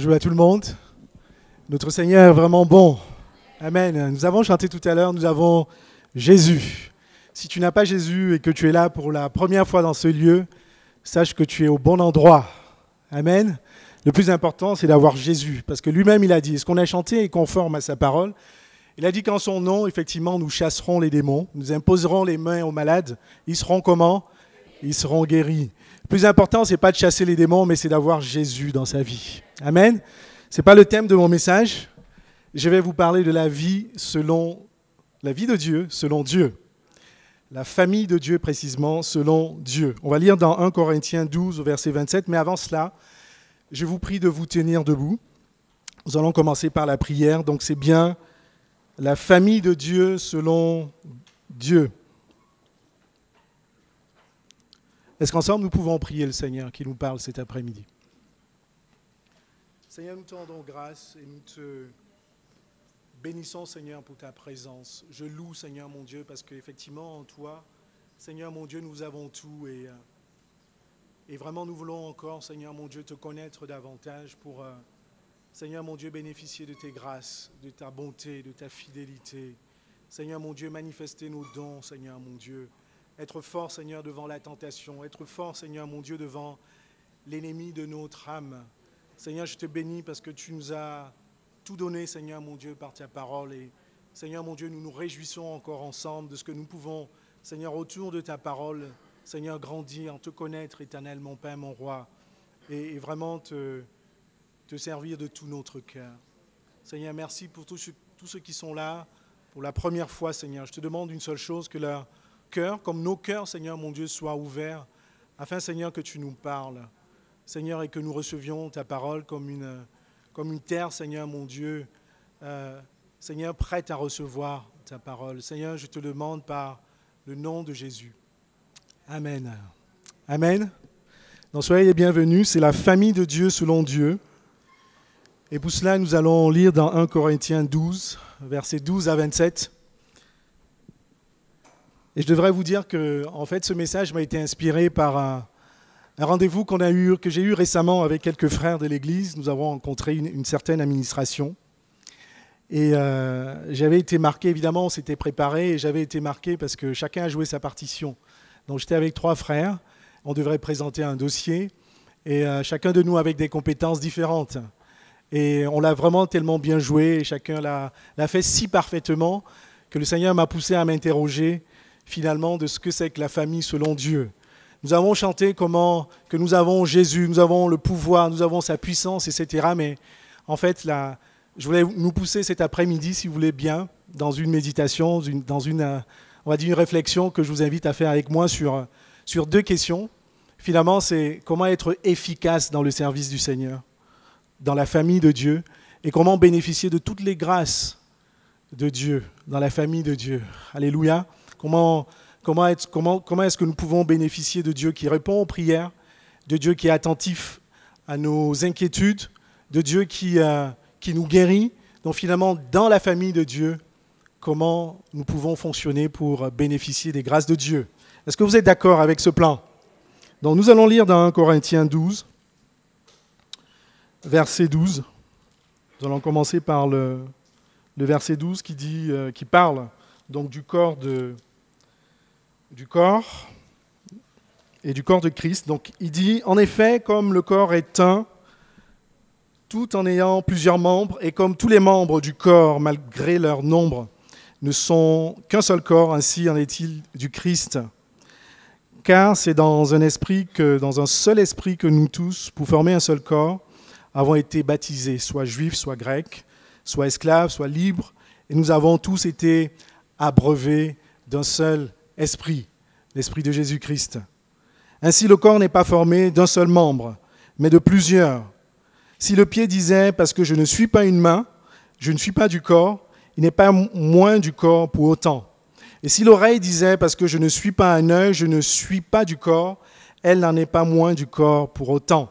Bonjour à tout le monde. Notre Seigneur est vraiment bon. Amen. Nous avons chanté tout à l'heure, nous avons Jésus. Si tu n'as pas Jésus et que tu es là pour la première fois dans ce lieu, sache que tu es au bon endroit. Amen. Le plus important, c'est d'avoir Jésus. Parce que lui-même, il a dit, ce qu'on a chanté est conforme à sa parole. Il a dit qu'en son nom, effectivement, nous chasserons les démons, nous imposerons les mains aux malades. Ils seront comment ? Ils seront guéris. Le plus important, ce n'est pas de chasser les démons, mais c'est d'avoir Jésus dans sa vie. Amen. Ce n'est pas le thème de mon message. Je vais vous parler de la vie de Dieu, selon Dieu. La famille de Dieu, précisément, selon Dieu. On va lire dans 1 Corinthiens 12, au verset 27. Mais avant cela, je vous prie de vous tenir debout. Nous allons commencer par la prière. Donc c'est bien la famille de Dieu selon Dieu. Est-ce qu'ensemble nous pouvons prier le Seigneur qui nous parle cet après-midi? Seigneur, nous te rendons grâce et nous te bénissons, Seigneur, pour ta présence. Je loue, Seigneur mon Dieu, parce qu'effectivement, en toi, Seigneur mon Dieu, nous avons tout et vraiment nous voulons encore, Seigneur mon Dieu, te connaître davantage pour, Seigneur mon Dieu, bénéficier de tes grâces, de ta bonté, de ta fidélité. Seigneur mon Dieu, manifester nos dons, Seigneur mon Dieu. Être fort, Seigneur, devant la tentation. Être fort, Seigneur mon Dieu, devant l'ennemi de notre âme. Seigneur, je te bénis parce que tu nous as tout donné, Seigneur mon Dieu, par ta parole. Et Seigneur mon Dieu, nous nous réjouissons encore ensemble de ce que nous pouvons, Seigneur, autour de ta parole, Seigneur, grandir, te connaître éternellement, Père, mon roi, et vraiment te servir de tout notre cœur. Seigneur, merci pour tous ceux qui sont là pour la première fois, Seigneur. Je te demande une seule chose, que leur cœur, comme nos cœurs, Seigneur mon Dieu, soient ouverts, afin, Seigneur, que tu nous parles, Seigneur, et que nous recevions ta parole comme une terre, Seigneur mon Dieu, Seigneur, prête à recevoir ta parole. Seigneur, je te demande par le nom de Jésus. Amen. Amen. Donc, soyez les bienvenus. C'est la famille de Dieu selon Dieu. Et pour cela, nous allons lire dans 1 Corinthiens 12, versets 12 à 27. Et je devrais vous dire que, en fait, ce message m'a été inspiré par un rendez-vous que j'ai eu récemment avec quelques frères de l'Église. Nous avons rencontré une certaine administration. Et j'avais été marqué, évidemment, on s'était préparé, et j'avais été marqué parce que chacun a joué sa partition. Donc j'étais avec 3 frères, on devrait présenter un dossier, et chacun de nous avec des compétences différentes. Et on l'a vraiment tellement bien joué, et chacun l'a fait si parfaitement que le Seigneur m'a poussé à m'interroger finalement de ce que c'est que la famille selon Dieu. Nous avons chanté que nous avons Jésus, nous avons le pouvoir, nous avons sa puissance, etc. Mais en fait, je voulais nous pousser cet après-midi, si vous voulez bien, dans une méditation, dans une réflexion que je vous invite à faire avec moi sur 2 questions. Finalement, c'est comment être efficace dans le service du Seigneur, dans la famille de Dieu, et comment bénéficier de toutes les grâces de Dieu, dans la famille de Dieu. Alléluia. Comment est-ce que nous pouvons bénéficier de Dieu qui répond aux prières, de Dieu qui est attentif à nos inquiétudes, de Dieu qui nous guérit. Donc finalement, dans la famille de Dieu, comment nous pouvons fonctionner pour bénéficier des grâces de Dieu. Est-ce que vous êtes d'accord avec ce plan? Donc nous allons lire dans 1 Corinthiens 12, verset 12. Nous allons commencer par le verset 12 qui parle donc du corps et du corps de Christ. Donc il dit, en effet, comme le corps est un, tout en ayant plusieurs membres, et comme tous les membres du corps, malgré leur nombre, ne sont qu'un seul corps, ainsi en est-il du Christ. Car c'est dans un seul esprit que nous tous, pour former un seul corps, avons été baptisés, soit juifs, soit grecs, soit esclaves, soit libres, et nous avons tous été abreuvés d'un seul esprit, l'esprit de Jésus-Christ. Ainsi, le corps n'est pas formé d'un seul membre, mais de plusieurs. Si le pied disait « parce que je ne suis pas une main, je ne suis pas du corps », il n'est pas moins du corps pour autant. Et si l'oreille disait « parce que je ne suis pas un œil, je ne suis pas du corps », elle n'en est pas moins du corps pour autant.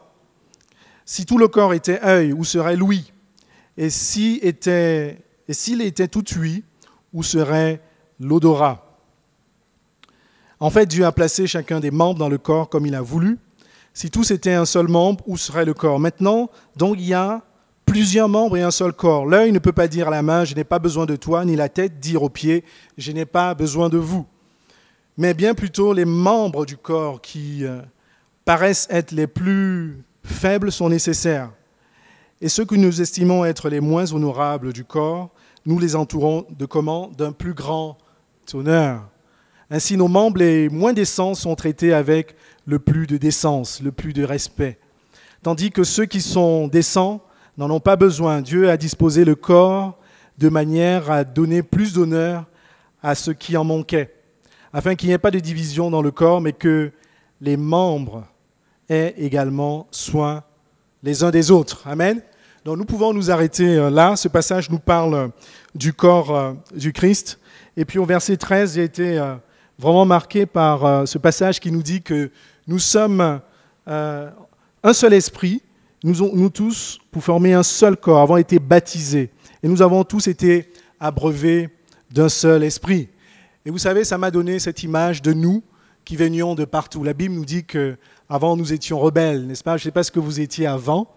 Si tout le corps était œil, où serait l'ouïe? Et s'il était tout ouïe, où serait l'odorat? En fait, Dieu a placé chacun des membres dans le corps comme il a voulu. Si tous étaient un seul membre, où serait le corps? Maintenant, donc, il y a plusieurs membres et un seul corps. L'œil ne peut pas dire à la main, je n'ai pas besoin de toi, ni la tête dire aux pieds, je n'ai pas besoin de vous. Mais bien plutôt, les membres du corps qui paraissent être les plus faibles sont nécessaires. Et ceux que nous estimons être les moins honorables du corps, nous les entourons de comment ? D'un plus grand honneur. Ainsi, nos membres les moins décents sont traités avec le plus de décence, le plus de respect. Tandis que ceux qui sont décents n'en ont pas besoin. Dieu a disposé le corps de manière à donner plus d'honneur à ceux qui en manquaient, afin qu'il n'y ait pas de division dans le corps, mais que les membres aient également soin les uns des autres. Amen. Donc nous pouvons nous arrêter là. Ce passage nous parle du corps du Christ. Et puis au verset 13, j'ai été vraiment marqué par ce passage qui nous dit que nous sommes un seul esprit. Nous tous, pour former un seul corps, avons été baptisés. Et nous avons tous été abreuvés d'un seul esprit. Et vous savez, ça m'a donné cette image de nous qui venions de partout. La Bible nous dit qu'avant, nous étions rebelles, n'est-ce pas ? Je ne sais pas ce que vous étiez avant,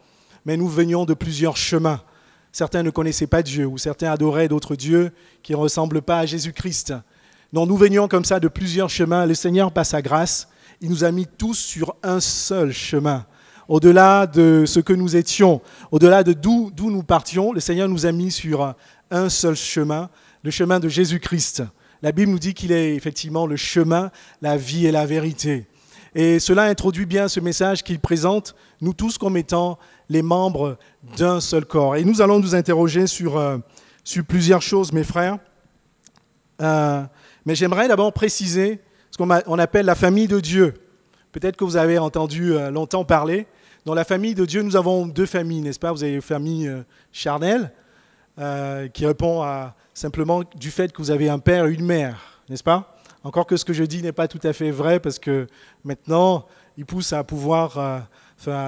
mais nous venions de plusieurs chemins. Certains ne connaissaient pas Dieu, ou certains adoraient d'autres dieux qui ne ressemblent pas à Jésus-Christ. Donc nous venions comme ça de plusieurs chemins. Le Seigneur, par sa grâce, il nous a mis tous sur un seul chemin. Au-delà de ce que nous étions, au-delà de d'où nous partions, le Seigneur nous a mis sur un seul chemin, le chemin de Jésus-Christ. La Bible nous dit qu'il est effectivement le chemin, la vie et la vérité. Et cela introduit bien ce message qu'il présente, nous tous comme étant les membres d'un seul corps. Et nous allons nous interroger sur plusieurs choses, mes frères. Mais j'aimerais d'abord préciser ce qu'on appelle la famille de Dieu. Peut-être que vous avez entendu longtemps parler. Dans la famille de Dieu, nous avons deux familles, n'est-ce pas ? Vous avez une famille charnelle qui répond simplement du fait que vous avez un père et une mère, n'est-ce pas ? Encore que ce que je dis n'est pas tout à fait vrai, parce que maintenant, il pousse à pouvoir,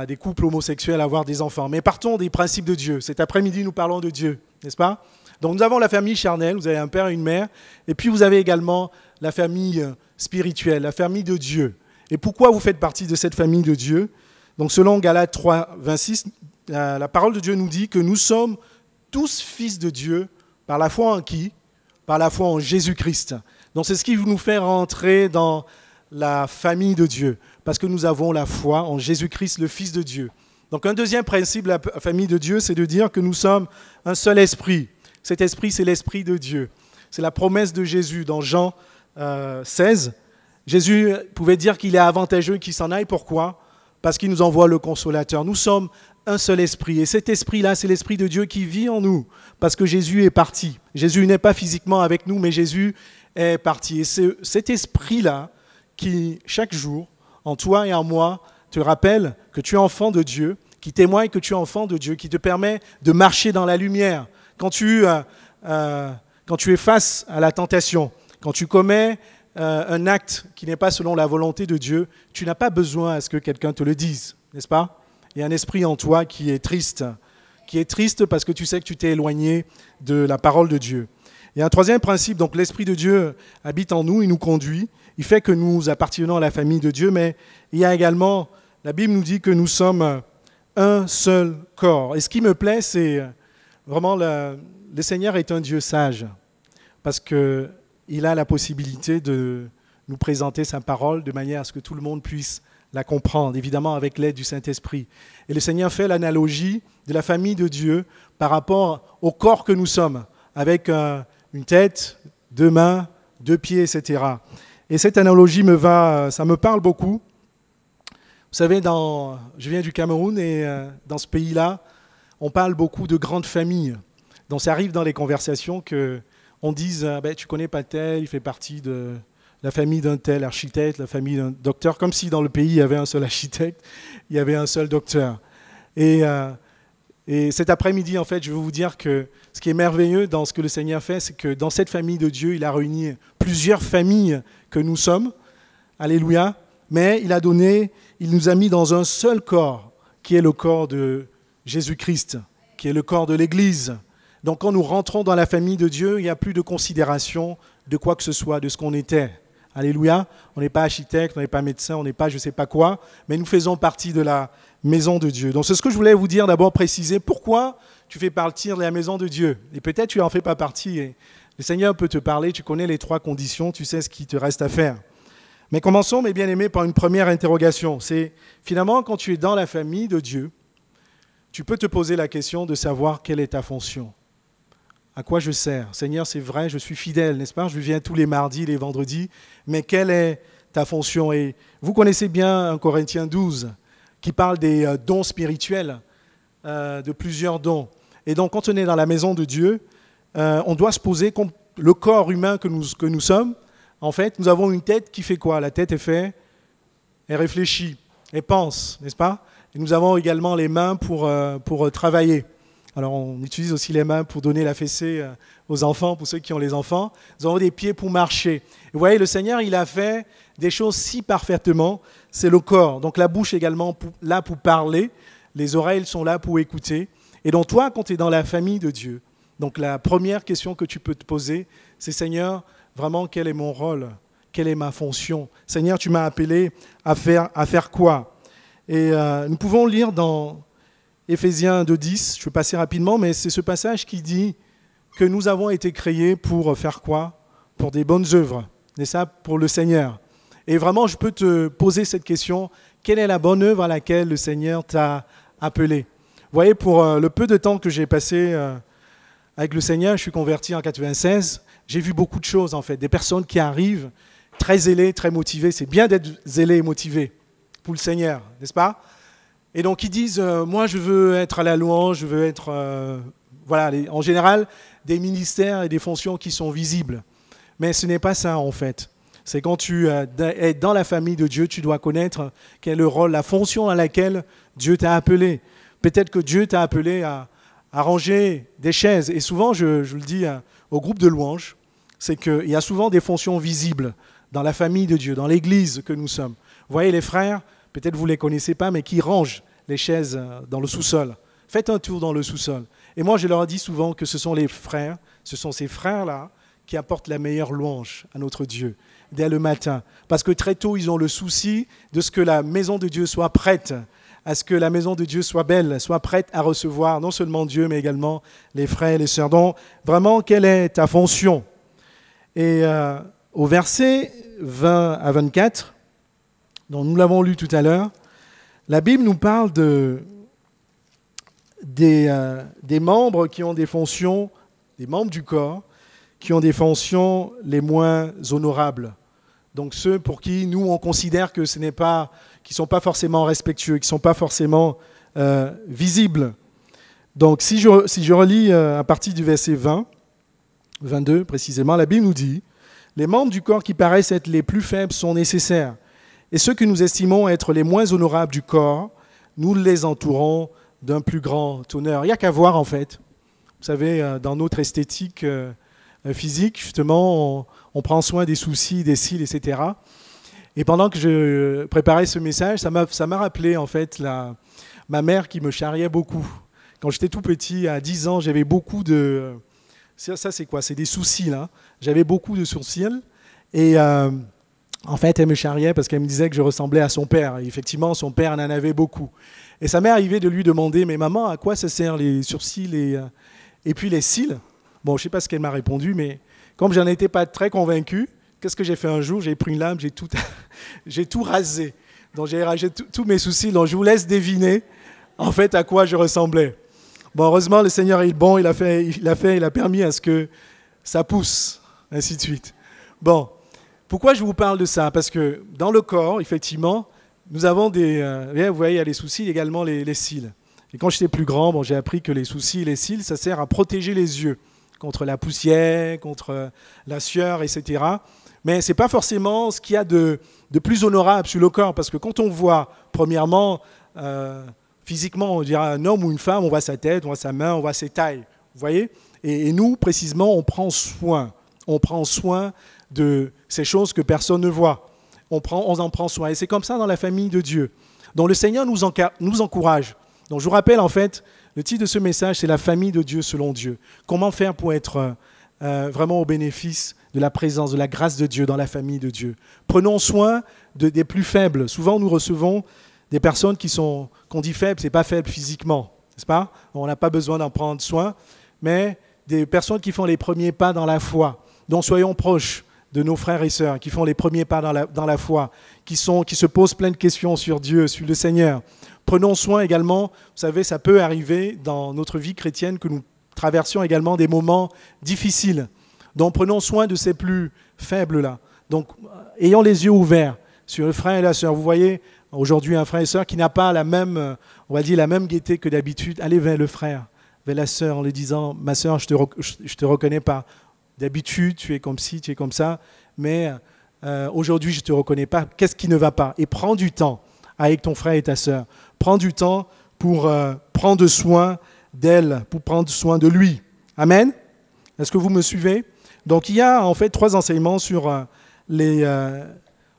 des couples homosexuels à avoir des enfants. Mais partons des principes de Dieu. Cet après-midi, nous parlons de Dieu, n'est-ce pas ? Donc nous avons la famille charnelle, vous avez un père et une mère, et puis vous avez également la famille spirituelle, la famille de Dieu. Et pourquoi vous faites partie de cette famille de Dieu ? Donc selon Galates 3, 26, la parole de Dieu nous dit que nous sommes tous fils de Dieu par la foi en qui ? Par la foi en Jésus-Christ. Donc c'est ce qui nous fait rentrer dans la famille de Dieu, parce que nous avons la foi en Jésus-Christ, le Fils de Dieu. Donc un deuxième principe de la famille de Dieu, c'est de dire que nous sommes un seul esprit. Cet esprit, c'est l'esprit de Dieu. C'est la promesse de Jésus dans Jean 16. Jésus pouvait dire qu'il est avantageux qu'il s'en aille. Pourquoi ? Parce qu'il nous envoie le Consolateur. Nous sommes un seul esprit. Et cet esprit-là, c'est l'esprit de Dieu qui vit en nous, parce que Jésus est parti. Jésus n'est pas physiquement avec nous, mais Jésus est parti. Et c'est cet esprit-là qui, chaque jour, en toi et en moi, te rappelle que tu es enfant de Dieu, qui témoigne que tu es enfant de Dieu, qui te permet de marcher dans la lumière. Quand tu es face à la tentation, quand tu commets un acte qui n'est pas selon la volonté de Dieu, tu n'as pas besoin à ce que quelqu'un te le dise, n'est-ce pas ? Il y a un esprit en toi qui est triste parce que tu sais que tu t'es éloigné de la parole de Dieu. Il y a un troisième principe, donc l'Esprit de Dieu habite en nous, il nous conduit, il fait que nous appartenons à la famille de Dieu, mais il y a également, la Bible nous dit que nous sommes un seul corps. Et ce qui me plaît, c'est vraiment le Seigneur est un Dieu sage, parce qu'il a la possibilité de nous présenter sa parole de manière à ce que tout le monde puisse la comprendre, évidemment avec l'aide du Saint-Esprit. Et le Seigneur fait l'analogie de la famille de Dieu par rapport au corps que nous sommes, avec une tête, deux mains, deux pieds, etc. Et cette analogie ça me parle beaucoup. Vous savez, je viens du Cameroun et dans ce pays-là, on parle beaucoup de grandes familles. Donc ça arrive dans les conversations qu'on dise tu connais pas tel, il fait partie de la famille d'un tel architecte, la famille d'un docteur, comme si dans le pays il y avait un seul architecte, il y avait un seul docteur. Et cet après-midi, en fait, je veux vous dire que ce qui est merveilleux dans ce que le Seigneur fait, c'est que dans cette famille de Dieu, il a réuni plusieurs familles que nous sommes. Alléluia. Mais il nous a mis dans un seul corps, qui est le corps de Jésus-Christ, qui est le corps de l'Église. Donc quand nous rentrons dans la famille de Dieu, il n'y a plus de considération de quoi que ce soit, de ce qu'on était. Alléluia. On n'est pas architecte, on n'est pas médecin, on n'est pas je ne sais pas quoi, mais nous faisons partie de la maison de Dieu. Donc c'est ce que je voulais vous dire, d'abord préciser pourquoi tu fais partie de la maison de Dieu. Et peut-être tu n'en fais pas partie. Et le Seigneur peut te parler, tu connais les 3 conditions, tu sais ce qu'il te reste à faire. Mais commençons, mes bien-aimés, par une première interrogation. C'est finalement, quand tu es dans la famille de Dieu, tu peux te poser la question de savoir quelle est ta fonction. À quoi je sers? Seigneur, c'est vrai, je suis fidèle, n'est-ce pas? Je viens tous les mardis, les vendredis, mais quelle est ta fonction? Et vous connaissez bien 1 Corinthiens 12, qui parle des dons spirituels, de plusieurs dons. Et donc, quand on est dans la maison de Dieu, on doit se poser comme le corps humain que nous sommes. En fait, nous avons une tête qui fait quoi? La tête est faite, elle réfléchit, elle pense, n'est-ce pas? Et nous avons également les mains pour travailler. Alors, on utilise aussi les mains pour donner la fessée aux enfants, pour ceux qui ont les enfants. Nous avons des pieds pour marcher. Et vous voyez, le Seigneur, il a fait des choses si parfaitement. C'est le corps. Donc, la bouche également là pour parler. Les oreilles sont là pour écouter. Et donc, toi, quand tu es dans la famille de Dieu, donc la première question que tu peux te poser, c'est Seigneur, vraiment, quel est mon rôle? Quelle est ma fonction? Seigneur, tu m'as appelé à faire quoi? Et nous pouvons lire dans Éphésiens 2:10, je vais passer rapidement, mais c'est ce passage qui dit que nous avons été créés pour faire quoi? Pour des bonnes œuvres, et ça pour le Seigneur. Et vraiment, je peux te poser cette question, quelle est la bonne œuvre à laquelle le Seigneur t'a appelé? Vous voyez, pour le peu de temps que j'ai passé avec le Seigneur, je suis converti en 96, j'ai vu beaucoup de choses en fait, des personnes qui arrivent très zélées, très motivées. C'est bien d'être zélé et motivé pour le Seigneur, n'est-ce pas? Et donc ils disent, moi je veux être à la louange, je veux être, en général, des ministères et des fonctions qui sont visibles. Mais ce n'est pas ça en fait. C'est quand tu es dans la famille de Dieu, tu dois connaître quel est le rôle, la fonction à laquelle Dieu t'a appelé. Peut-être que Dieu t'a appelé à ranger des chaises. Et souvent, je le dis au groupe de louange, c'est qu'il y a souvent des fonctions visibles dans la famille de Dieu, dans l'église que nous sommes. Vous voyez les frères, peut-être vous ne les connaissez pas, mais qui rangent les chaises dans le sous-sol. Faites un tour dans le sous-sol. Et moi, je leur dis souvent que ce sont les frères, ce sont ces frères-là qui apportent la meilleure louange à notre Dieu dès le matin. Parce que très tôt, ils ont le souci de ce que la maison de Dieu soit prête, à ce que la maison de Dieu soit belle, soit prête à recevoir non seulement Dieu, mais également les frères et les sœurs. Donc, vraiment, quelle est ta fonction? Et au verset 20 à 24, dont nous l'avons lu tout à l'heure, la Bible nous parle des membres qui ont des fonctions, des membres du corps, qui ont des fonctions les moins honorables. Donc ceux pour qui nous, on considère que ce n'est pas, qui ne sont pas forcément respectueux, qui ne sont pas forcément visibles. Donc si je relis à partir du verset 20, 22 précisément, la Bible nous dit « Les membres du corps qui paraissent être les plus faibles sont nécessaires. Et ceux que nous estimons être les moins honorables du corps, nous les entourons d'un plus grand honneur. » Il n'y a qu'à voir en fait. Vous savez, dans notre esthétique physique, justement, on prend soin des sourcils, des cils, etc. Et pendant que je préparais ce message, ça m'a rappelé en fait ma mère qui me charriait beaucoup. Quand j'étais tout petit, à 10 ans, j'avais beaucoup de... Ça c'est quoi? C'est des sourcils. Hein. J'avais beaucoup de sourcils. Et en fait, elle me charriait parce qu'elle me disait que je ressemblais à son père. Et effectivement, son père en avait beaucoup. Et ça m'est arrivé de lui demander, mais maman, à quoi ça sert les sourcils et puis les cils? Bon, je ne sais pas ce qu'elle m'a répondu, mais comme je n'en étais pas très convaincu, qu'est-ce que j'ai fait un jour? J'ai pris une lame, j'ai tout rasé. Donc j'ai rasé tous mes sourcils. Donc je vous laisse deviner en fait à quoi je ressemblais. Bon, heureusement, le Seigneur est bon, il a permis à ce que ça pousse, ainsi de suite. Bon, pourquoi je vous parle de ça? Parce que dans le corps, effectivement, nous avons vous voyez, il y a les sourcils, également les cils. Et quand j'étais plus grand, j'ai appris que les sourcils et les cils, ça sert à protéger les yeux contre la poussière, contre la sueur, etc. Mais ce n'est pas forcément ce qu'il y a de plus honorable sur le corps, parce que quand on voit, premièrement, physiquement, on dirait un homme ou une femme, on voit sa tête, on voit sa main, on voit ses tailles. Vous voyez? Et nous, précisément, on prend soin. On prend soin de ces choses que personne ne voit. On en prend soin. Et c'est comme ça dans la famille de Dieu. Donc le Seigneur nous encourage. Donc je vous rappelle, en fait, le titre de ce message, c'est la famille de Dieu selon Dieu. Comment faire pour être vraiment au bénéfice de la présence, de la grâce de Dieu dans la famille de Dieu. Prenons soin des plus faibles. Souvent, nous recevons des personnes qu'on dit faibles, ce n'est pas faible physiquement, n'est-ce pas? On n'a pas besoin d'en prendre soin, mais des personnes qui font les premiers pas dans la foi. Donc soyons proches de nos frères et sœurs qui font les premiers pas dans la foi, qui se posent plein de questions sur Dieu, sur le Seigneur. Prenons soin également, vous savez, ça peut arriver dans notre vie chrétienne que nous traversions également des moments difficiles. Donc prenons soin de ces plus faibles-là. Donc ayons les yeux ouverts sur le frère et la sœur. Vous voyez aujourd'hui un frère et sœur qui n'a pas la même, on va dire, la même gaieté que d'habitude. Allez vers le frère, vers la sœur en lui disant « Ma sœur, je te reconnais pas. D'habitude, tu es comme ci, tu es comme ça, mais aujourd'hui, je ne te reconnais pas. Qu'est-ce qui ne va pas ?» Et prends du temps avec ton frère et ta sœur. Prends du temps pour prendre soin d'elle, pour prendre soin de lui. Amen. Est-ce que vous me suivez? Donc, il y a en fait 3 enseignements sur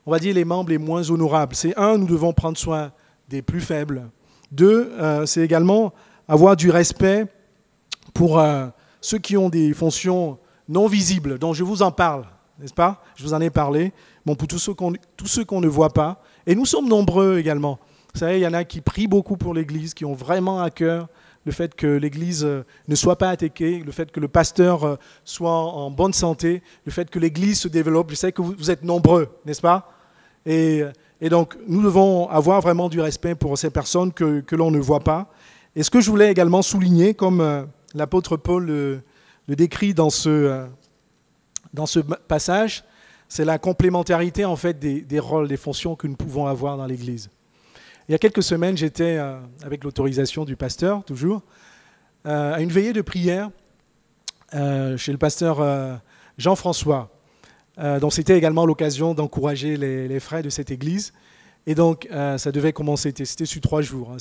on va dire les membres les moins honorables. C'est 1, nous devons prendre soin des plus faibles. 2, c'est également avoir du respect pour ceux qui ont des fonctions non visibles, dont je vous en parle, n'est-ce pas? Je vous en ai parlé. Bon, pour tous ceux qu'on ne voit pas. Et nous sommes nombreux également. Vous savez, il y en a qui prient beaucoup pour l'Église, qui ont vraiment à cœur le fait que l'Église ne soit pas attaquée, le fait que le pasteur soit en bonne santé, le fait que l'Église se développe. Je sais que vous êtes nombreux, n'est-ce pas? Et donc, nous devons avoir vraiment du respect pour ces personnes que l'on ne voit pas. Et ce que je voulais également souligner, comme l'apôtre Paul le décrit dans ce passage, c'est la complémentarité en fait des rôles, des fonctions que nous pouvons avoir dans l'Église. Il y a quelques semaines, j'étais, avec l'autorisation du pasteur, toujours, à une veillée de prière chez le pasteur Jean-François. Donc c'était également l'occasion d'encourager les frères de cette église. Et donc ça devait commencer, c'était sur 3 jours.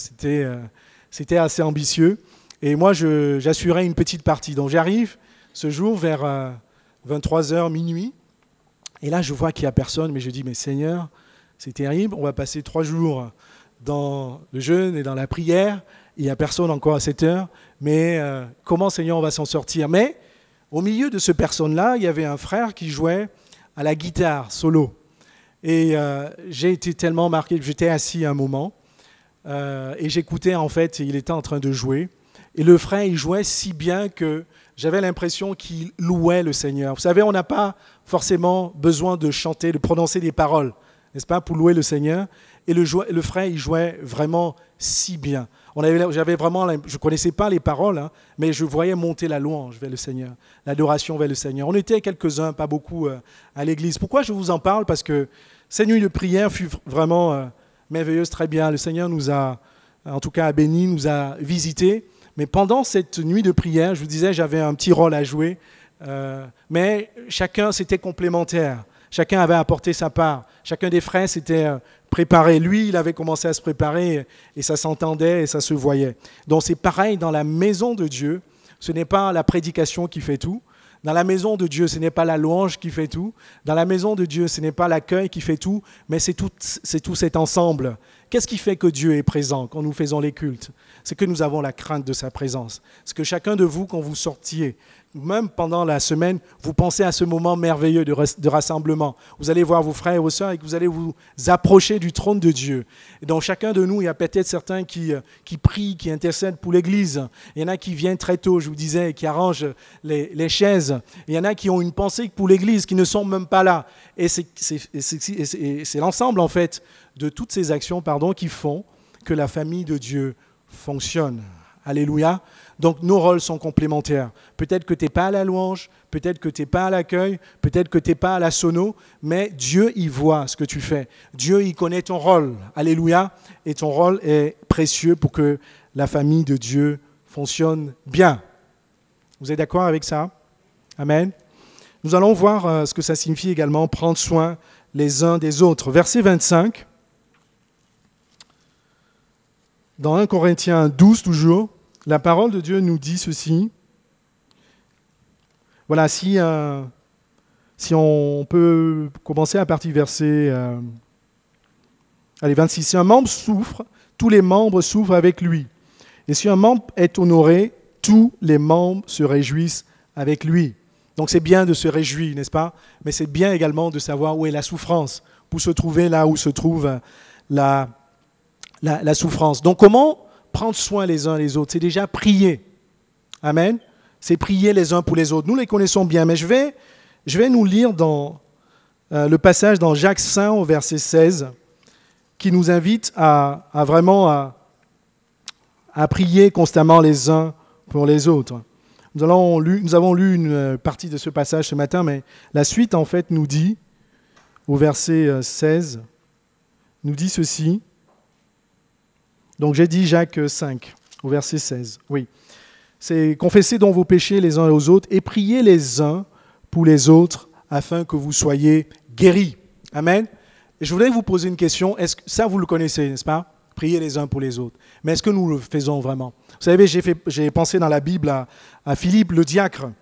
C'était assez ambitieux. Et moi, j'assurais une petite partie. Donc j'arrive ce jour vers 23h, minuit. Et là, je vois qu'il n'y a personne. Mais je dis, mais Seigneur, c'est terrible. On va passer 3 jours dans le jeûne et dans la prière. Il n'y a personne encore à cette heure. Mais comment, Seigneur, on va s'en sortir? Mais au milieu de ce personne-là, il y avait un frère qui jouait à la guitare solo. Et j'ai été tellement marqué. J'étais assis un moment. Et j'écoutais, en fait, il était en train de jouer. Et le frère, il jouait si bien que j'avais l'impression qu'il louait le Seigneur. Vous savez, on n'a pas forcément besoin de chanter, de prononcer des paroles, n'est-ce pas, pour louer le Seigneur. Et le frère, il jouait vraiment si bien. Je ne connaissais pas les paroles, hein, mais je voyais monter la louange vers le Seigneur, l'adoration vers le Seigneur. On était quelques-uns, pas beaucoup, à l'église. Pourquoi je vous en parle? Parce que cette nuit de prière fut vraiment merveilleuse, très bien. Le Seigneur nous a, en tout cas, bénis, nous a visités. Mais pendant cette nuit de prière, je vous disais, j'avais un petit rôle à jouer, mais chacun, c'était complémentaire. Chacun avait apporté sa part. Chacun des frères s'était préparé. Lui, il avait commencé à se préparer et ça s'entendait et ça se voyait. Donc c'est pareil dans la maison de Dieu. Ce n'est pas la prédication qui fait tout. Dans la maison de Dieu, ce n'est pas la louange qui fait tout. Dans la maison de Dieu, ce n'est pas l'accueil qui fait tout, mais c'est tout cet ensemble. Qu'est-ce qui fait que Dieu est présent quand nous faisons les cultes? C'est que nous avons la crainte de sa présence. C'est que chacun de vous, quand vous sortiez, même pendant la semaine, vous pensez à ce moment merveilleux de rassemblement. Vous allez voir vos frères et vos sœurs et que vous allez vous approcher du trône de Dieu. Et dans chacun de nous, il y a peut-être certains qui prient, qui intercèdent pour l'Église. Il y en a qui viennent très tôt, je vous disais, et qui arrangent les chaises. Il y en a qui ont une pensée pour l'Église, qui ne sont même pas là. Et c'est l'ensemble, en fait, de toutes ces actions qui font que la famille de Dieu fonctionne. Alléluia. Donc nos rôles sont complémentaires. Peut-être que tu n'es pas à la louange, peut-être que tu n'es pas à l'accueil, peut-être que tu n'es pas à la sono, mais Dieu y voit ce que tu fais. Dieu y connaît ton rôle. Alléluia. Et ton rôle est précieux pour que la famille de Dieu fonctionne bien. Vous êtes d'accord avec ça? Amen. Nous allons voir ce que ça signifie également, prendre soin les uns des autres. Verset 25. Dans 1 Corinthiens 12 toujours, la parole de Dieu nous dit ceci. Voilà, si on peut commencer à partir du verset 26. Si un membre souffre, tous les membres souffrent avec lui. Et si un membre est honoré, tous les membres se réjouissent avec lui. Donc c'est bien de se réjouir, n'est-ce pas? Mais c'est bien également de savoir où est la souffrance, pour se trouver là où se trouve la souffrance. Donc comment prendre soin les uns les autres? C'est déjà prier. Amen. C'est prier les uns pour les autres. Nous les connaissons bien, mais je vais nous lire dans le passage dans Jacques 5 au verset 16 qui nous invite à vraiment à prier constamment les uns pour les autres. Nous avons lu une partie de ce passage ce matin, mais la suite en fait nous dit, au verset 16, nous dit ceci. Donc j'ai dit Jacques 5, au verset 16. Oui. C'est « Confessez donc vos péchés les uns aux autres et priez les uns pour les autres afin que vous soyez guéris. » Amen. Et je voudrais vous poser une question. Est-ce que ça, vous le connaissez, n'est-ce pas? Prier les uns pour les autres. Mais est-ce que nous le faisons vraiment? Vous savez, j'ai pensé dans la Bible à Philippe le diacre,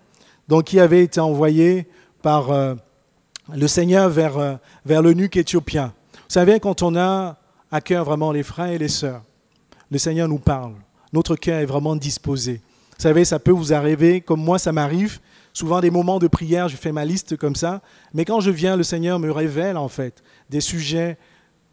donc, qui avait été envoyé par le Seigneur vers l'eunuque éthiopien. Vous savez, quand on a à cœur vraiment les frères et les sœurs, le Seigneur nous parle. Notre cœur est vraiment disposé. Vous savez, ça peut vous arriver, comme moi, ça m'arrive. Souvent, des moments de prière, je fais ma liste comme ça. Mais quand je viens, le Seigneur me révèle, en fait, des sujets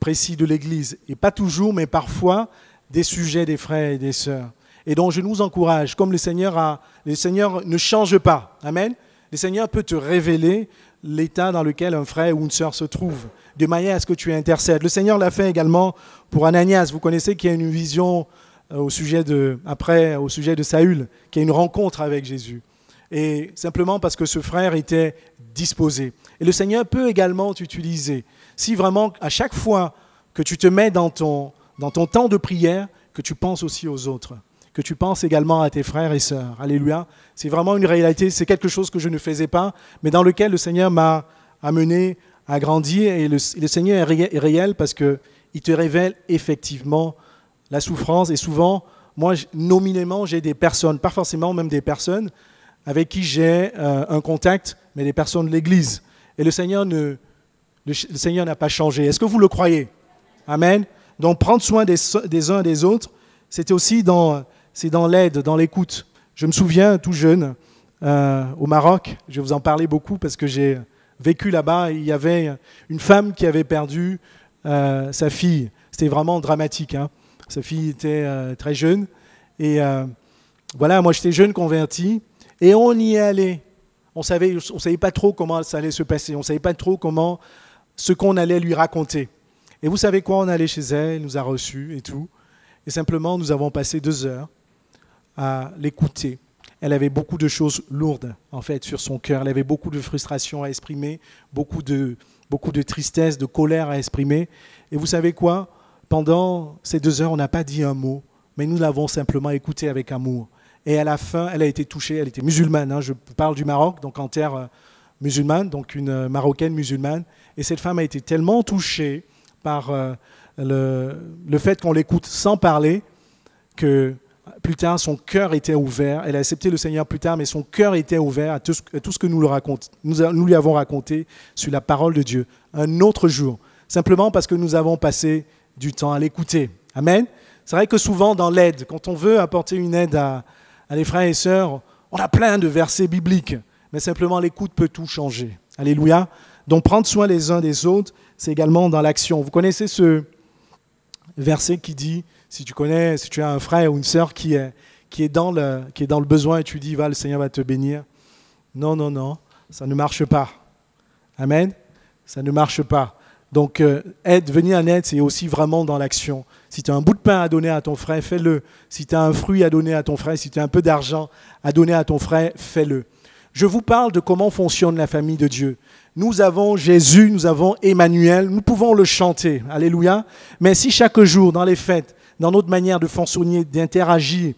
précis de l'Église. Et pas toujours, mais parfois, des sujets des frères et des sœurs. Et donc, je nous encourage, comme le Seigneur ne change pas. Amen. Le Seigneur peut te révéler l'état dans lequel un frère ou une sœur se trouve, de manière à ce que tu intercèdes. Le Seigneur l'a fait également pour Ananias. Vous connaissez qu'il y a une vision au sujet de Saül, qui a une rencontre avec Jésus. Et simplement parce que ce frère était disposé. Et le Seigneur peut également t'utiliser. Si vraiment, à chaque fois que tu te mets dans ton temps de prière, que tu penses aussi aux autres, que tu penses également à tes frères et sœurs. Alléluia. C'est vraiment une réalité. C'est quelque chose que je ne faisais pas, mais dans lequel le Seigneur m'a amené à grandir. Et le Seigneur est réel parce qu'il te révèle effectivement la souffrance. Et souvent, moi, nominément, j'ai des personnes, pas forcément même des personnes, avec qui j'ai un contact, mais des personnes de l'Église. Et le Seigneur n'a pas changé. Est-ce que vous le croyez? Amen. Donc, prendre soin des uns et des autres, c'est aussi dans l'aide, dans l'écoute. Je me souviens, tout jeune, au Maroc, je vais vous en parler beaucoup parce que j'ai vécu là-bas, il y avait une femme qui avait perdu sa fille. C'était vraiment dramatique, hein. Sa fille était très jeune. Et voilà, moi j'étais jeune converti. Et on y est allé. On savait pas trop comment ça allait se passer. On ne savait pas trop ce qu'on allait lui raconter. Et vous savez quoi? On allait chez elle, elle nous a reçus et tout. Et simplement, nous avons passé 2 heures à l'écouter. Elle avait beaucoup de choses lourdes, en fait, sur son cœur. Elle avait beaucoup de frustration à exprimer, beaucoup de tristesse, de colère à exprimer. Et vous savez quoi? Pendant ces 2 heures, on n'a pas dit un mot, mais nous l'avons simplement écouté avec amour. Et à la fin, elle a été touchée, elle était musulmane. Hein, je parle du Maroc, donc en terre musulmane, donc une Marocaine musulmane. Et cette femme a été tellement touchée par le fait qu'on l'écoute sans parler, que plus tard, son cœur était ouvert. Elle a accepté le Seigneur plus tard, mais son cœur était ouvert à tout ce que nous lui avons raconté sur la parole de Dieu. Un autre jour, simplement parce que nous avons passé du temps à l'écouter. Amen. C'est vrai que souvent, dans l'aide, quand on veut apporter une aide à les frères et sœurs, on a plein de versets bibliques, mais simplement l'écoute peut tout changer. Alléluia. Donc, prendre soin les uns des autres, c'est également dans l'action. Vous connaissez ce verset qui dit, si tu as un frère ou une sœur qui est dans le besoin et tu dis, va, le Seigneur va te bénir. Non, non, non, ça ne marche pas. Amen. Ça ne marche pas. Donc, venir en aide, c'est aussi vraiment dans l'action. Si tu as un bout de pain à donner à ton frère, fais-le. Si tu as un fruit à donner à ton frère, si tu as un peu d'argent à donner à ton frère, fais-le. Je vous parle de comment fonctionne la famille de Dieu. Nous avons Jésus, nous avons Emmanuel, nous pouvons le chanter. Alléluia. Mais si chaque jour, dans les fêtes, dans notre manière de fonctionner, d'interagir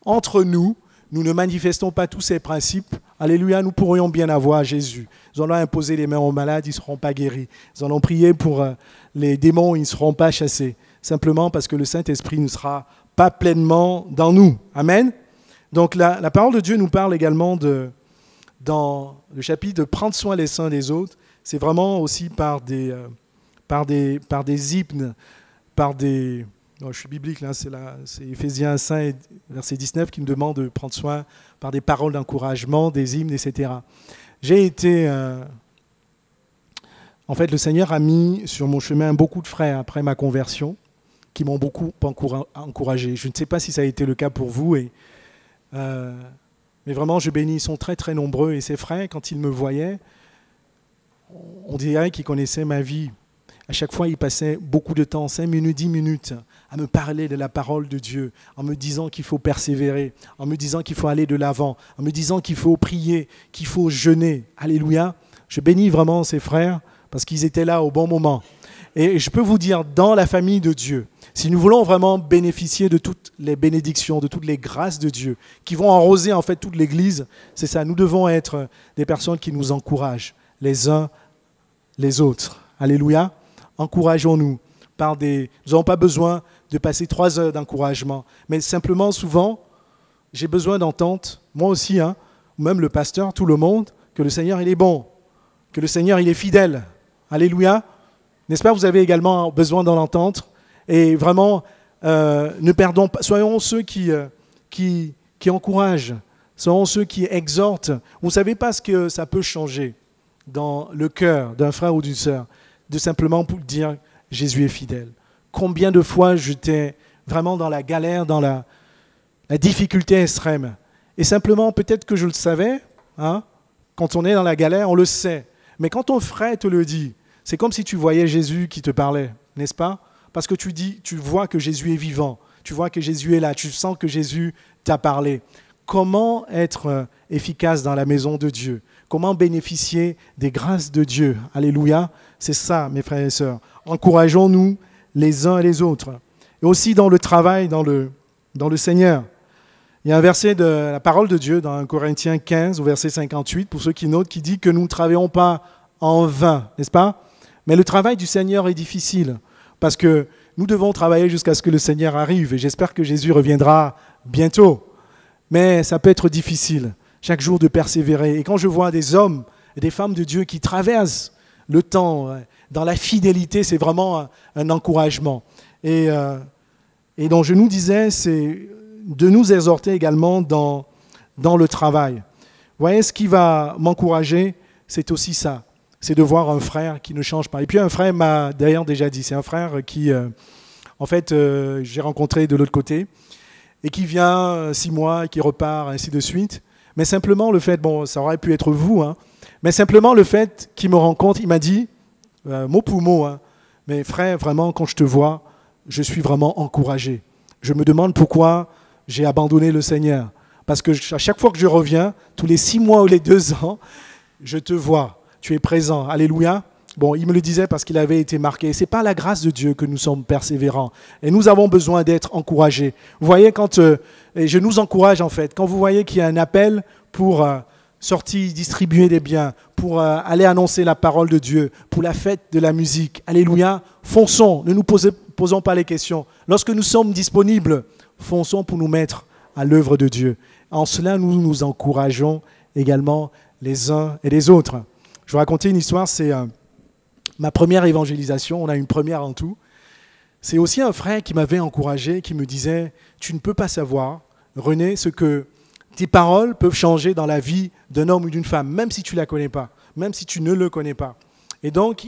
entre nous, nous ne manifestons pas tous ces principes, alléluia, nous pourrions bien avoir Jésus. Nous allons imposer les mains aux malades, ils ne seront pas guéris. Nous allons prier pour les démons, ils ne seront pas chassés. Simplement parce que le Saint-Esprit ne sera pas pleinement dans nous. Amen. Donc la parole de Dieu nous parle également dans le chapitre de prendre soin les uns des autres. C'est vraiment aussi par des hymnes, je suis biblique, là, c'est Éphésiens 5, verset 19, qui me demande de prendre soin par des paroles d'encouragement, des hymnes, etc. j'ai été... en fait, le Seigneur a mis sur mon chemin beaucoup de frères après ma conversion qui m'ont beaucoup encouragé. Je ne sais pas si ça a été le cas pour vous, mais vraiment, je bénis. Ils sont très, très nombreux. Et ces frères, quand ils me voyaient, on dirait qu'ils connaissaient ma vie. À chaque fois, ils passaient beaucoup de temps, 5 minutes, 10 minutes, à me parler de la parole de Dieu, en me disant qu'il faut persévérer, en me disant qu'il faut aller de l'avant, en me disant qu'il faut prier, qu'il faut jeûner. Alléluia. Je bénis vraiment ces frères parce qu'ils étaient là au bon moment. Et je peux vous dire, dans la famille de Dieu, si nous voulons vraiment bénéficier de toutes les bénédictions, de toutes les grâces de Dieu, qui vont arroser en fait toute l'Église, c'est ça, nous devons être des personnes qui nous encouragent les uns les autres. Alléluia. Encourageons-nous par des... Nous n'avons pas besoin de passer 3 heures d'encouragement, mais simplement, souvent, j'ai besoin d'entendre, moi aussi, ou même le pasteur, tout le monde, que le Seigneur, il est bon, que le Seigneur, il est fidèle. Alléluia. N'est-ce pas, vous avez également besoin d'en entendre. Et vraiment, ne perdons pas, soyons ceux qui encouragent, soyons ceux qui exhortent. Vous ne savez pas ce que ça peut changer dans le cœur d'un frère ou d'une sœur, de simplement pour dire Jésus est fidèle. Combien de fois j'étais vraiment dans la galère, dans la difficulté extrême. Et simplement, peut-être que je le savais, quand on est dans la galère, on le sait. Mais quand ton frère te le dit, c'est comme si tu voyais Jésus qui te parlait, n'est-ce pas? Parce que tu vois que Jésus est vivant, tu vois que Jésus est là, tu sens que Jésus t'a parlé. Comment être efficace dans la maison de Dieu? Comment bénéficier des grâces de Dieu? Alléluia. C'est ça, mes frères et sœurs. Encourageons-nous les uns et les autres. Et aussi dans le travail, dans le Seigneur. Il y a un verset de la parole de Dieu dans 1 Corinthiens 15, au verset 58, pour ceux qui notent, qui dit que nous ne travaillons pas en vain, n'est-ce pas? Mais le travail du Seigneur est difficile, parce que nous devons travailler jusqu'à ce que le Seigneur arrive, et j'espère que Jésus reviendra bientôt. Mais ça peut être difficile, chaque jour de persévérer. Et quand je vois des hommes et des femmes de Dieu qui traversent le temps dans la fidélité, c'est vraiment un encouragement. Et donc je nous disais, c'est de nous exhorter également dans le travail. Vous voyez, ce qui va m'encourager, c'est aussi ça. C'est de voir un frère qui ne change pas. Et puis un frère m'a d'ailleurs déjà dit, c'est un frère qui, en fait, j'ai rencontré de l'autre côté, et qui vient 6 mois, qui repart, ainsi de suite. Mais simplement le fait, bon, ça aurait pu être vous, mais simplement le fait qu'il me rencontre, il m'a dit, mot pour mot, mais frère, vraiment, quand je te vois, je suis vraiment encouragé. Je me demande pourquoi j'ai abandonné le Seigneur. Parce que à chaque fois que je reviens, tous les 6 mois ou les 2 ans, je te vois. Tu es présent. Alléluia. Bon, il me le disait parce qu'il avait été marqué. Ce n'est pas la grâce de Dieu que nous sommes persévérants. Et nous avons besoin d'être encouragés. Vous voyez, et je nous encourage en fait, quand vous voyez qu'il y a un appel pour sortir, distribuer des biens, pour aller annoncer la parole de Dieu, pour la fête de la musique. Alléluia. Fonçons. Ne nous posons pas les questions. Lorsque nous sommes disponibles, fonçons pour nous mettre à l'œuvre de Dieu. En cela, nous nous encourageons également les uns et les autres. Je vais raconter une histoire, c'est ma première évangélisation, on a une première en tout. C'est aussi un frère qui m'avait encouragé, qui me disait « Tu ne peux pas savoir, René, ce que tes paroles peuvent changer dans la vie d'un homme ou d'une femme, même si tu ne la connais pas, même si tu ne le connais pas. » Et donc,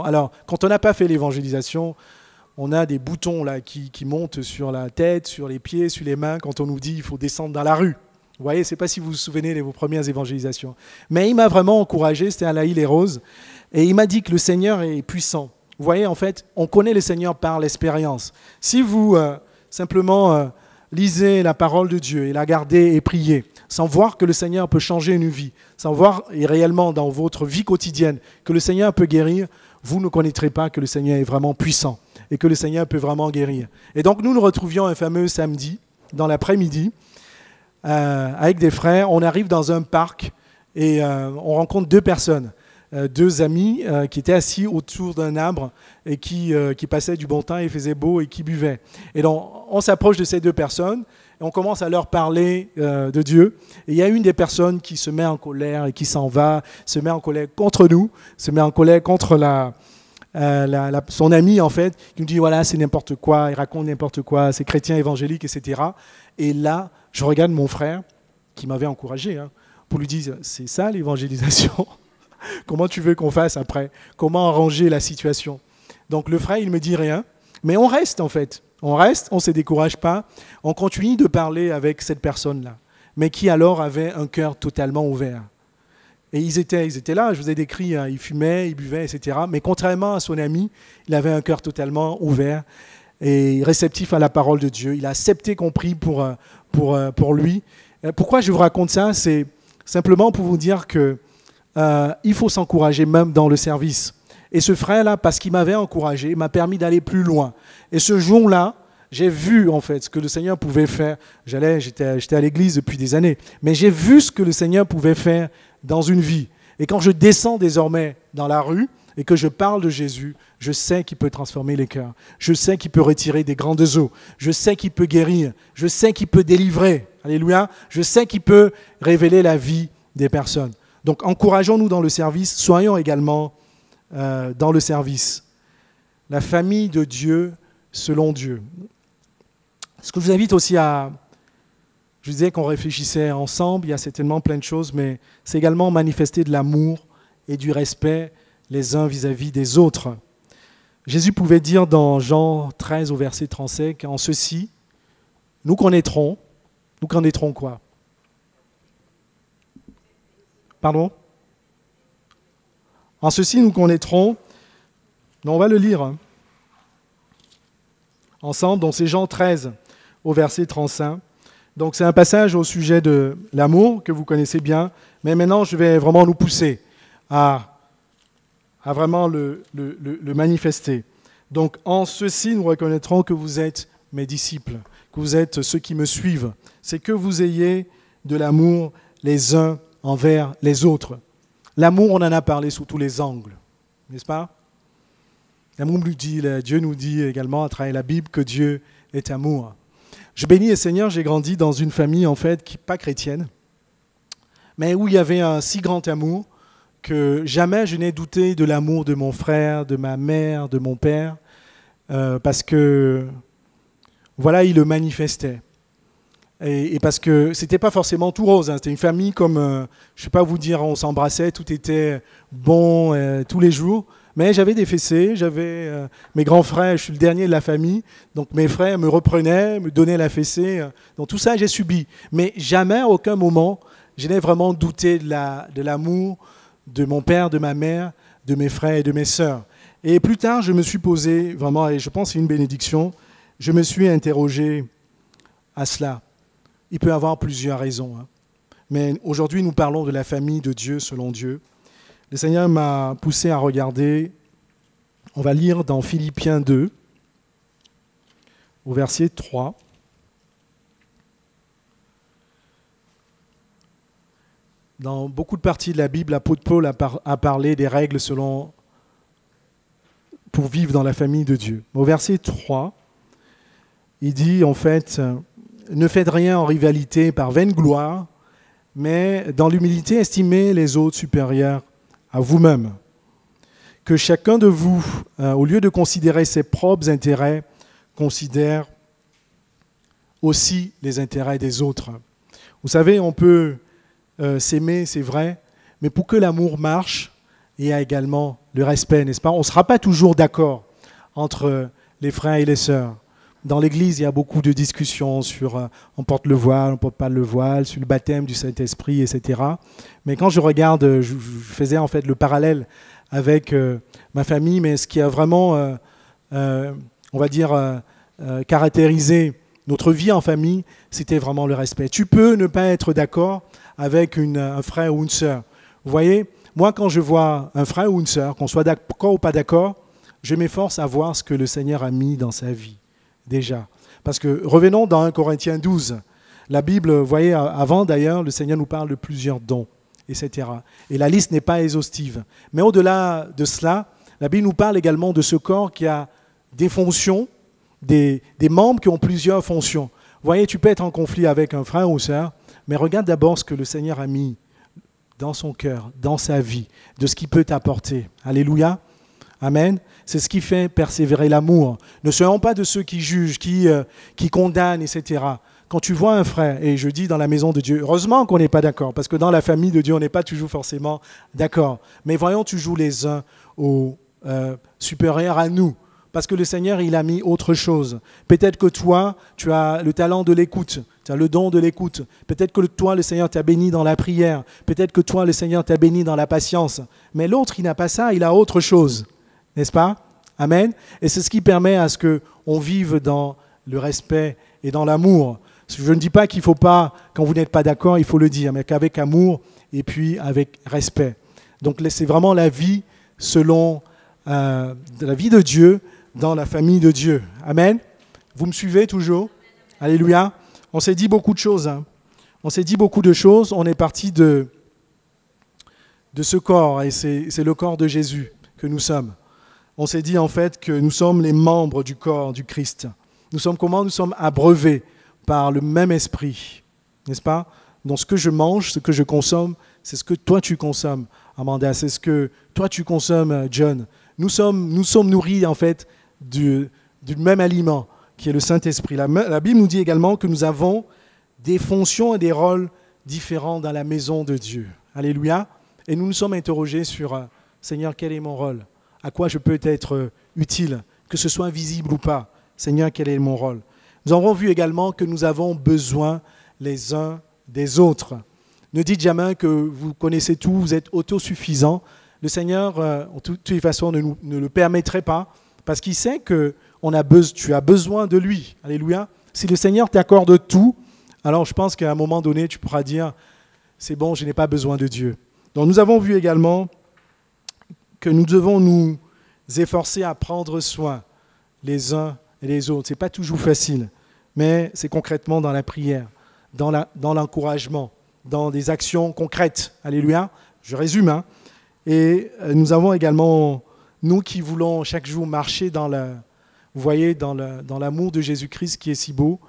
alors, quand on n'a pas fait l'évangélisation, on a des boutons là, qui montent sur la tête, sur les pieds, sur les mains, quand on nous dit qu'il faut descendre dans la rue. Vous voyez, je ne sais pas si vous vous souvenez de vos premières évangélisations. Mais il m'a vraiment encouragé, c'était à La Île-et-Rose, et il m'a dit que le Seigneur est puissant. Vous voyez, en fait, on connaît le Seigneur par l'expérience. Si vous simplement lisez la parole de Dieu et la gardez et priez, sans voir que le Seigneur peut changer une vie, sans voir et réellement dans votre vie quotidienne que le Seigneur peut guérir, vous ne connaîtrez pas que le Seigneur est vraiment puissant et que le Seigneur peut vraiment guérir. Et donc nous nous retrouvions un fameux samedi, dans l'après-midi, avec des frères. On arrive dans un parc et on rencontre 2 personnes, 2 amis qui étaient assis autour d'un arbre et qui passaient du bon temps, il faisait beau et qui buvaient. Et donc on s'approche de ces 2 personnes et on commence à leur parler de Dieu. Et il y a une des personnes qui se met en colère et qui s'en va, se met en colère contre nous, se met en colère contre son ami en fait, qui nous dit voilà c'est n'importe quoi, il raconte n'importe quoi, c'est chrétien évangélique, etc. Et là, je regarde mon frère qui m'avait encouragé. pour lui dire, c'est ça l'évangélisation. Comment tu veux qu'on fasse après? Comment arranger la situation? Donc le frère, il ne me dit rien, mais on reste en fait. On reste, on ne se décourage pas, on continue de parler avec cette personne-là, mais qui alors avait un cœur totalement ouvert. Et ils étaient là, je vous ai décrit, hein, ils fumaient, ils buvaient, etc. Mais contrairement à son ami, il avait un cœur totalement ouvert et réceptif à la parole de Dieu. Il a accepté qu'on prie pour lui. Pourquoi je vous raconte ça? C'est simplement pour vous dire que il faut s'encourager même dans le service. Et ce frère-là, parce qu'il m'avait encouragé, m'a permis d'aller plus loin. Et ce jour-là, j'ai vu en fait ce que le Seigneur pouvait faire. J'étais à l'église depuis des années, mais j'ai vu ce que le Seigneur pouvait faire dans une vie. Et quand je descends désormais dans la rue et que je parle de Jésus, je sais qu'il peut transformer les cœurs. Je sais qu'il peut retirer des grandes eaux. Je sais qu'il peut guérir. Je sais qu'il peut délivrer. Alléluia. Je sais qu'il peut révéler la vie des personnes. Donc encourageons-nous dans le service. Soyons également dans le service. La famille de Dieu selon Dieu. Ce que je vous invite aussi à... Je disais qu'on réfléchissait ensemble, il y a certainement plein de choses, mais c'est également manifester de l'amour et du respect les uns vis-à-vis des autres. Jésus pouvait dire dans Jean 13 au verset 35 qu'en ceci, nous connaîtrons quoi? Pardon? En ceci, nous connaîtrons, on va le lire ensemble, donc c'est Jean 13 au verset 35. Donc c'est un passage au sujet de l'amour que vous connaissez bien, mais maintenant je vais vraiment nous pousser à vraiment le manifester. Donc en ceci nous reconnaîtrons que vous êtes mes disciples, que vous êtes ceux qui me suivent. C'est que vous ayez de l'amour les uns envers les autres. L'amour, on en a parlé sous tous les angles, n'est-ce pas? L'amour Dieu nous dit également à travers la Bible que Dieu est amour. Je bénis le Seigneur, j'ai grandi dans une famille en fait qui n'est pas chrétienne, mais où il y avait un si grand amour que jamais je n'ai douté de l'amour de mon frère, de ma mère, de mon père, parce que voilà, il le manifestait. Et parce que c'était pas forcément tout rose, hein. C'était une famille comme, je ne sais pas vous dire, on s'embrassait, tout était bon tous les jours. Mais j'avais des fessées, j'avais mes grands frères, je suis le dernier de la famille, donc mes frères me reprenaient, me donnaient la fessée. Donc tout ça, j'ai subi. Mais jamais, à aucun moment, je n'ai vraiment douté de l'amour de mon père, de ma mère, de mes frères et de mes sœurs. Et plus tard, je me suis posé, vraiment, et je pense que c'est une bénédiction, je me suis interrogé à cela. Il peut y avoir plusieurs raisons, hein. Mais aujourd'hui, nous parlons de la famille de Dieu selon Dieu. Le Seigneur m'a poussé à regarder, on va lire dans Philippiens 2, au verset 3. Dans beaucoup de parties de la Bible, l'apôtre Paul a parlé des règles pour vivre dans la famille de Dieu. Au verset 3, il dit en fait, ne faites rien en rivalité par vaine gloire, mais dans l'humilité, estimez les autres supérieurs à vous-même. Que chacun de vous, au lieu de considérer ses propres intérêts, considère aussi les intérêts des autres. Vous savez, on peut s'aimer, c'est vrai, mais pour que l'amour marche, il y a également le respect, n'est-ce pas? On ne sera pas toujours d'accord entre les frères et les sœurs. Dans l'Église, il y a beaucoup de discussions sur on porte le voile, on ne porte pas le voile, sur le baptême du Saint-Esprit, etc. Mais quand je regarde, je faisais en fait le parallèle avec ma famille, mais ce qui a vraiment, on va dire, caractérisé notre vie en famille, c'était vraiment le respect. Tu peux ne pas être d'accord avec un frère ou une sœur. Vous voyez, moi quand je vois un frère ou une sœur, qu'on soit d'accord ou pas d'accord, je m'efforce à voir ce que le Seigneur a mis dans sa vie. Déjà. Parce que revenons dans 1 Corinthiens 12. La Bible, vous voyez, avant d'ailleurs, le Seigneur nous parle de plusieurs dons, etc. Et la liste n'est pas exhaustive. Mais au-delà de cela, la Bible nous parle également de ce corps qui a des fonctions, des membres qui ont plusieurs fonctions. Vous voyez, tu peux être en conflit avec un frère ou sœur, mais regarde d'abord ce que le Seigneur a mis dans son cœur, dans sa vie, de ce qu'il peut t'apporter. Alléluia. Amen. C'est ce qui fait persévérer l'amour. Ne soyons pas de ceux qui jugent, qui condamnent, etc. quand tu vois un frère, et je dis dans la maison de Dieu, heureusement qu'on n'est pas d'accord, parce que dans la famille de Dieu, on n'est pas toujours forcément d'accord. Mais voyons toujours les uns aux supérieurs à nous, parce que le Seigneur, il a mis autre chose. Peut-être que toi, tu as le talent de l'écoute, tu as le don de l'écoute. Peut-être que toi, le Seigneur t'a béni dans la prière. Peut-être que toi, le Seigneur t'a béni dans la patience. Mais l'autre, il n'a pas ça, il a autre chose. N'est-ce pas? Amen. Et c'est ce qui permet à ce qu'on vive dans le respect et dans l'amour. Je ne dis pas qu'il ne faut pas, quand vous n'êtes pas d'accord, il faut le dire, mais qu'avec amour et puis avec respect. Donc c'est vraiment la vie selon la vie de Dieu dans la famille de Dieu. Amen. Vous me suivez toujours? Alléluia. On s'est dit beaucoup de choses. Hein. On s'est dit beaucoup de choses. On est parti de ce corps, et c'est le corps de Jésus que nous sommes. On s'est dit en fait que nous sommes les membres du corps du Christ. Nous sommes comment? Nous sommes abreuvés par le même esprit, n'est-ce pas? Donc ce que je mange, ce que je consomme, c'est ce que toi tu consommes, Amanda, c'est ce que toi tu consommes, John. Nous sommes nourris en fait du même aliment qui est le Saint-Esprit. La Bible nous dit également que nous avons des fonctions et des rôles différents dans la maison de Dieu. Alléluia. Et nous nous sommes interrogés sur Seigneur, quel est mon rôle? À quoi je peux être utile, que ce soit visible ou pas. Seigneur, quel est mon rôle? Nous avons vu également que nous avons besoin les uns des autres. Ne dites jamais que vous connaissez tout, vous êtes autosuffisant. Le Seigneur, de toute façon, ne le permettrait pas, parce qu'il sait que tu as besoin de lui. Alléluia. Si le Seigneur t'accorde tout, alors je pense qu'à un moment donné, tu pourras dire, c'est bon, je n'ai pas besoin de Dieu. Donc nous avons vu également que nous devons nous efforcer à prendre soin les uns et les autres. Ce n'est pas toujours facile, mais c'est concrètement dans la prière, dans l'encouragement, dans des actions concrètes. Alléluia. Je résume. Hein. Et nous avons également, nous qui voulons chaque jour marcher dans l'amour de Jésus-Christ qui est si beau,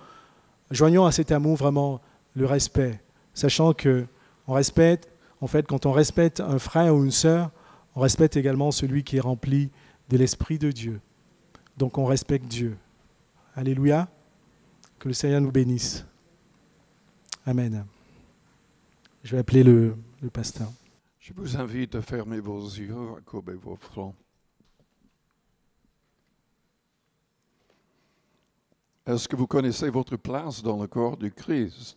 joignons à cet amour vraiment le respect, sachant qu'on respecte, en fait, quand on respecte un frère ou une sœur, on respecte également celui qui est rempli de l'Esprit de Dieu. Donc on respecte Dieu. Alléluia. Que le Seigneur nous bénisse. Amen. Je vais appeler le pasteur. Je vous invite à fermer vos yeux, à courber vos fronts. Est-ce que vous connaissez votre place dans le corps du Christ?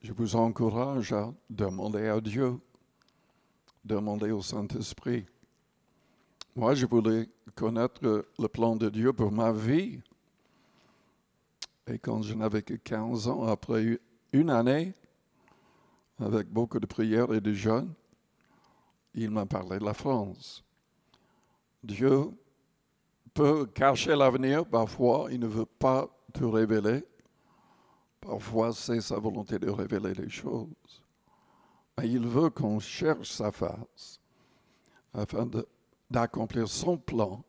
Je vous encourage à demander à Dieu, demander au Saint-Esprit. Moi, je voulais connaître le plan de Dieu pour ma vie. Et quand je n'avais que 15 ans, après une année, avec beaucoup de prières et de jeûnes, il m'a parlé de la France. Dieu peut cacher l'avenir, parfois il ne veut pas te révéler. Parfois c'est sa volonté de révéler les choses. Mais il veut qu'on cherche sa face afin d'accomplir son plan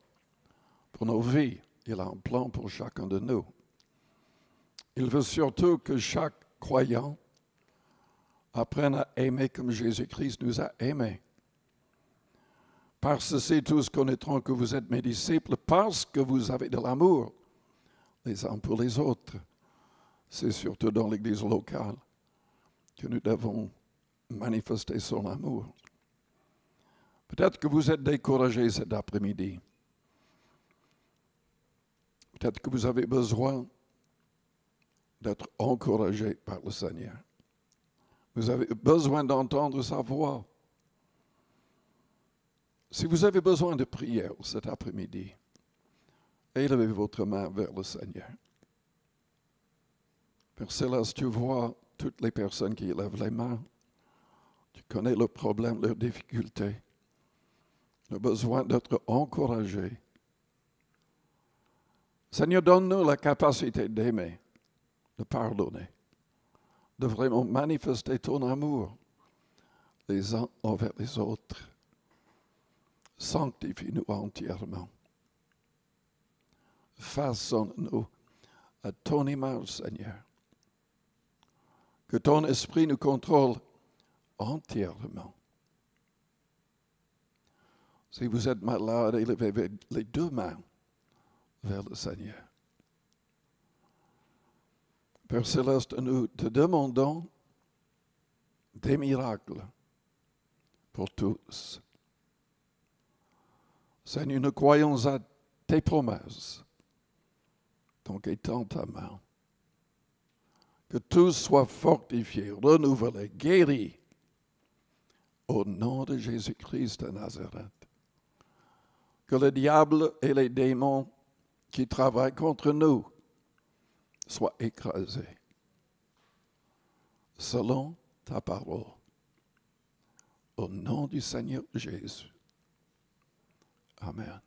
pour nos vies. Il a un plan pour chacun de nous. Il veut surtout que chaque croyant apprenne à aimer comme Jésus-Christ nous a aimés. Par ceci, tous connaîtront que vous êtes mes disciples parce que vous avez de l'amour les uns pour les autres. C'est surtout dans l'Église locale que nous devons manifester son amour. Peut-être que vous êtes découragés cet après-midi. Peut-être que vous avez besoin d'être encouragé par le Seigneur. Vous avez besoin d'entendre sa voix. Si vous avez besoin de prière cet après-midi, élevez votre main vers le Seigneur. Père Céleste, tu vois toutes les personnes qui élèvent les mains. Tu connais leurs problèmes, leurs difficultés. Le besoin d'être encouragés. Seigneur, donne-nous la capacité d'aimer, de pardonner, de vraiment manifester ton amour les uns envers les autres. Sanctifie-nous entièrement. Façonne-nous à ton image, Seigneur. Que ton esprit nous contrôle entièrement. Si vous êtes malade, élevez les deux mains vers le Seigneur. Père Céleste, nous te demandons des miracles pour tous. Seigneur, nous croyons à tes promesses, donc étends ta main. Que tous soient fortifiés, renouvelés, guéris, au nom de Jésus-Christ de Nazareth. Que le diable et les démons qui travaillent contre nous soient écrasés, selon ta parole. Au nom du Seigneur Jésus. Amen.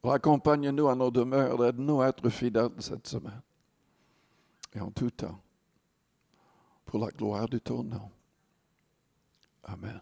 Raccompagne-nous à nos demeures, aide-nous à être fidèles cette semaine et en tout temps, pour la gloire de ton nom. Amen.